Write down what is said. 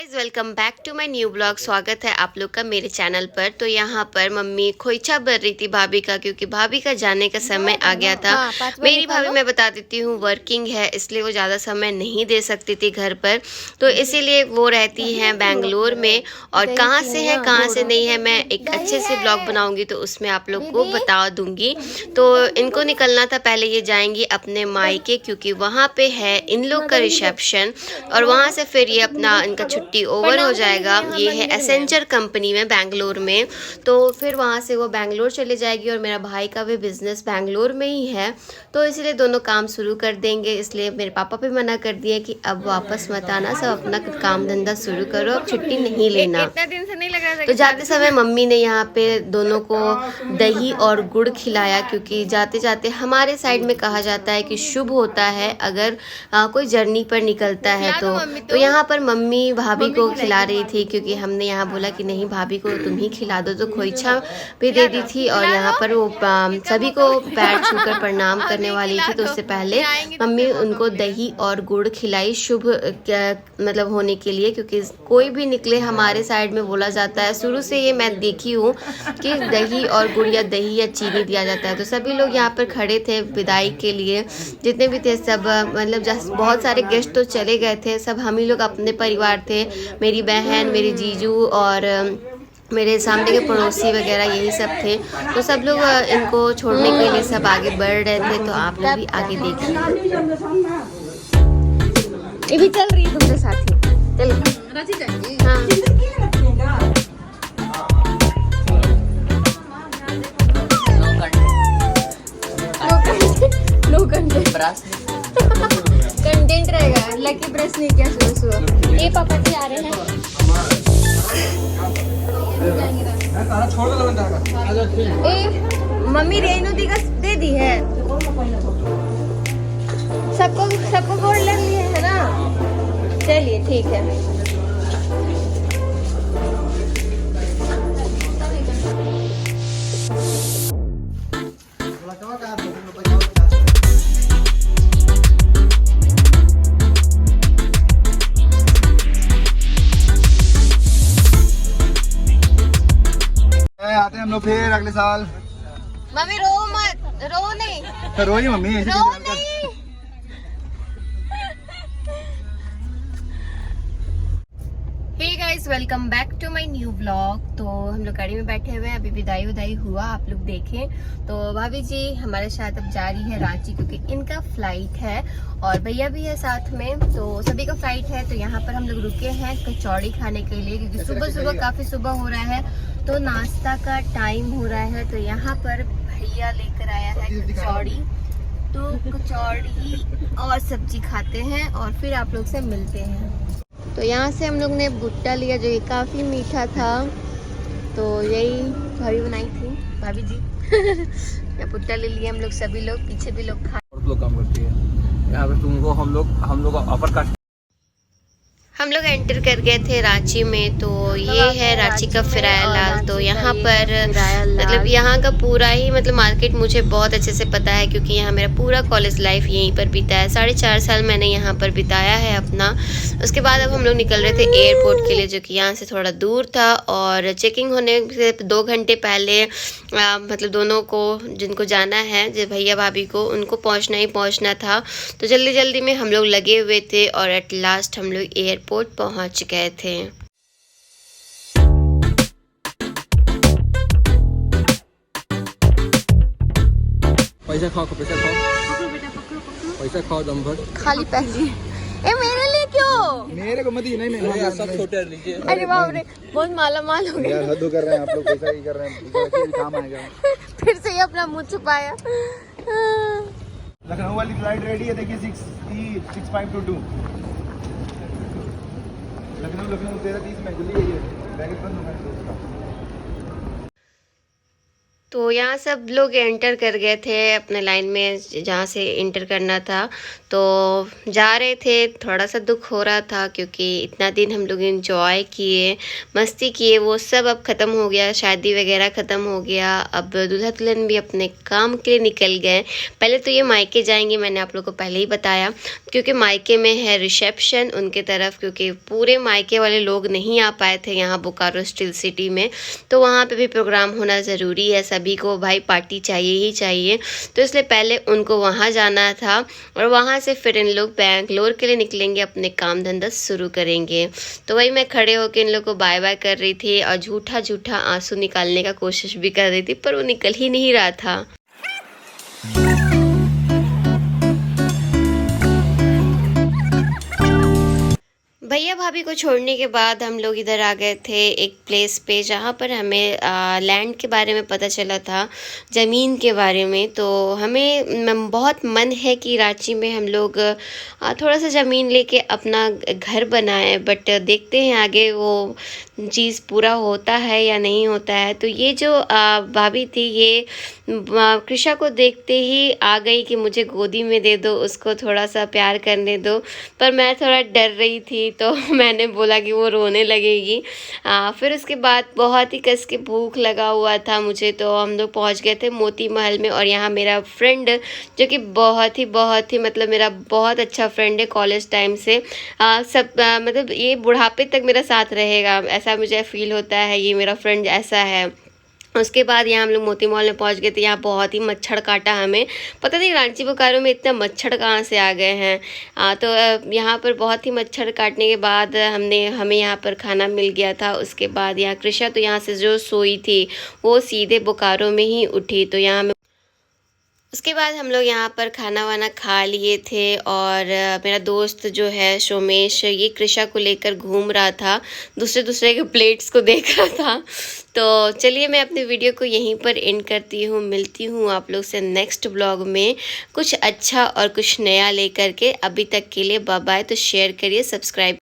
Guys welcome back to my new blog. स्वागत है आप लोग का मेरे चैनल पर। तो यहाँ पर मम्मी खोइछा भर रही थी भाभी का, क्योंकि भाभी का जाने का समय आ गया था। मेरी भाभी मैं बता देती हूँ वर्किंग है, इसलिए वो ज़्यादा समय नहीं दे सकती थी घर पर, तो इसीलिए वो रहती हैं बेंगलोर में। और कहाँ से है कहाँ से नहीं है मैं एक अच्छे से ब्लॉग बनाऊंगी तो उसमें आप लोग को बता दूंगी। तो इनको निकलना था, पहले ये जाएंगी अपने मायके क्योंकि वहाँ पे है इन लोग का रिसेप्शन, और वहाँ से फिर ये अपना इनका छुट्टी ओवर हो जाएगा। ये है एसेंचर कंपनी में बेंगलोर में, तो फिर वहाँ से वो बेंगलोर चले जाएगी। और मेरा भाई का भी बिजनेस बेंगलोर में ही है, तो इसलिए दोनों काम शुरू कर देंगे। इसलिए मेरे पापा भी मना कर दिए कि अब वापस मत आना, सब अपना काम धंधा शुरू करो, अब छुट्टी नहीं लेना। इतना दिन से नहीं लग रहा था। तो जाते समय मम्मी ने यहाँ पे दोनों को दही और गुड़ खिलाया, क्योंकि जाते जाते हमारे साइड में कहा जाता है कि शुभ होता है अगर कोई जर्नी पर निकलता है। तो यहाँ पर मम्मी भाभी को खिला रही थी, क्योंकि हमने यहाँ बोला कि नहीं भाभी को तुम ही खिला दो, तो खोइछा भी दे दी थी। और यहाँ पर वो सभी को पैर छूकर प्रणाम करने वाली थी, तो उससे पहले मम्मी उनको दही और गुड़ खिलाई, शुभ मतलब होने के लिए। क्योंकि कोई भी निकले हमारे साइड में बोला जाता है, शुरू से ये मैं देखी हूँ कि दही और गुड़ या दही या चीनी दिया जाता है। तो सभी लोग यहाँ पर खड़े थे विदाई के लिए, जितने भी थे सब, मतलब बहुत सारे गेस्ट तो चले गए थे, सब हम ही लोग अपने परिवार थे, मेरी बहन, मेरे जीजू और मेरे सामने के पड़ोसी वगैरह यही सब थे। तो सब लोग इनको छोड़ने के लिए सब आगे बढ़ रहे थे, तो आप लोग भी आगे देखिए। ये भी चल रही है तुमसे साथ ही, चलो। हाँ कंटेंट रहेगा, लकी ब्रश नहीं किया सुबह सुबह। ये पापा जी आ रहे हैं। ए मम्मी रेनू दी का दे दी है, सबको गोड़ लग लिए है ना। चलिए ठीक है। आते हैं हम लोग फिर अगले साल। मम्मी रो मत, रो नहीं, तो रोइए मम्मी, ऐसे रो नहीं। Hey guys welcome back to my new blog. तो हम लोग गाड़ी में बैठे हुए हैं, अभी विदाई हुआ, आप लोग देखें। तो भाभी जी हमारे साथ अब जा रही है रांची, क्योंकि इनका फ्लाइट है और भैया भी है साथ में, तो सभी का फ्लाइट है। तो यहाँ पर हम लोग रुके हैं कचौड़ी खाने के लिए, क्योंकि सुबह काफी सुबह हो रहा है, तो नाश्ता का टाइम हो रहा है। तो यहाँ पर भैया लेकर आया है कचौड़ी, तो कचौड़ी और सब्जी खाते हैं और फिर आप लोग से मिलते हैं। तो यहाँ से हम लोग ने भुट्टा लिया, जो कि काफ़ी मीठा था, तो यही भाभी बनाई थी, भाभी जी। या भुट्टा ले लिए हम लोग, सभी लोग, पीछे भी लोग खा। और लोग काम करती है यहाँ पे, तुमको हम लोग अपर कास्ट। हम लोग एंटर कर गए थे रांची में। तो ये है रांची का फिराया लाल। तो यहाँ पर मतलब यहाँ का पूरा ही मतलब मार्केट मुझे बहुत अच्छे से पता है, क्योंकि यहाँ मेरा पूरा कॉलेज लाइफ यहीं पर बीता है। 4.5 साल मैंने यहाँ पर बिताया है अपना। उसके बाद अब हम लोग निकल रहे थे एयरपोर्ट के लिए, जो कि यहाँ से थोड़ा दूर था, और चेकिंग होने से 2 घंटे पहले मतलब दोनों को जिनको जाना है, जो भैया भाभी को, उनको पहुँचना था। तो जल्दी में हम लोग लगे हुए थे और एट लास्ट हम लोग एयरपोर्ट पहुंच गए थे। पैसा खाओ दम भर, खाली पैसे। ए मेरे लिए क्यों? मेरे को मत ही, नहीं सब छोटे लीजिए। अरे बाप रे, बहुत माला माल हो गया यार, हद कर रहे हैं आप लोग, पैसा ही कर रहे हैं, काम आएगा। फिर से ही अपना मुंह छुपाया। लखनऊ वाली फ्लाइट रेडी है, देखिए 6522 लखनऊ 13:30 में, जल्दी आइए, बैगेज बंद होगा। तो यहाँ सब लोग एंटर कर गए थे अपने लाइन में जहाँ से इंटर करना था, तो जा रहे थे। थोड़ा सा दुख हो रहा था क्योंकि इतना दिन हम लोग एंजॉय किए, मस्ती किए, वो सब अब ख़त्म हो गया। शादी वगैरह ख़त्म हो गया। अब दूल्हा दुल्हन भी अपने काम के लिए निकल गए। पहले तो ये मायके जाएंगे, मैंने आप लोग को पहले ही बताया, क्योंकि मायके में है रिसेप्शन उनके तरफ, क्योंकि पूरे मायके वाले लोग नहीं आ पाए थे यहाँ बोकारो स्टील सिटी में, तो वहाँ पे भी प्रोग्राम होना ज़रूरी है। सभी को भाई पार्टी चाहिए ही चाहिए, तो इसलिए पहले उनको वहाँ जाना था और वहाँ से फिर इन लोग बैंगलोर के लिए निकलेंगे, अपने काम धंधा शुरू करेंगे। तो वही मैं खड़े होकर इन लोग को बाय बाय कर रही थी और झूठा झूठा आंसू निकालने का कोशिश भी कर रही थी, पर वो निकल ही नहीं रहा था। भैया भाभी को छोड़ने के बाद हम लोग इधर आ गए थे एक प्लेस पे जहाँ पर हमें लैंड के बारे में पता चला था, ज़मीन के बारे में। तो हमें बहुत मन है कि रांची में हम लोग थोड़ा सा ज़मीन लेके अपना घर बनाएं, बट देखते हैं आगे वो चीज़ पूरा होता है या नहीं होता है। तो ये जो भाभी थी, ये कृषा को देखते ही आ गई कि मुझे गोदी में दे दो, उसको थोड़ा सा प्यार करने दो। पर मैं थोड़ा डर रही थी, तो मैंने बोला कि वो रोने लगेगी। फिर उसके बाद बहुत ही कस के भूख लगा हुआ था मुझे, तो हम लोग पहुंच गए थे मोती महल में। और यहाँ मेरा फ्रेंड, जो कि बहुत ही मतलब मेरा बहुत अच्छा फ्रेंड है कॉलेज टाइम से, मतलब ये बुढ़ापे तक मेरा साथ रहेगा, ऐसा मुझे फील होता है। ये मेरा फ्रेंड ऐसा है। उसके बाद यहाँ हम लोग मोती मॉल में पहुँच गए थे। यहाँ बहुत ही मच्छर काटा हमें, पता नहीं रांची बोकारो में इतना मच्छर कहाँ से आ गए हैं। तो यहाँ पर बहुत ही मच्छर काटने के बाद हमें यहाँ पर खाना मिल गया था। उसके बाद यहाँ कृषा तो यहाँ से जो सोई थी वो सीधे बोकारो में ही उठी। तो यहाँ उसके बाद हम लोग यहाँ पर खाना वाना खा लिए थे और मेरा दोस्त जो है सोमेश, ये कृषा को लेकर घूम रहा था, दूसरे के प्लेट्स को देख रहा था। तो चलिए मैं अपने वीडियो को यहीं पर एंड करती हूँ। मिलती हूँ आप लोग से नेक्स्ट ब्लॉग में कुछ अच्छा और कुछ नया लेकर के। अभी तक के लिए बाय बाय। तो शेयर करिए, सब्सक्राइब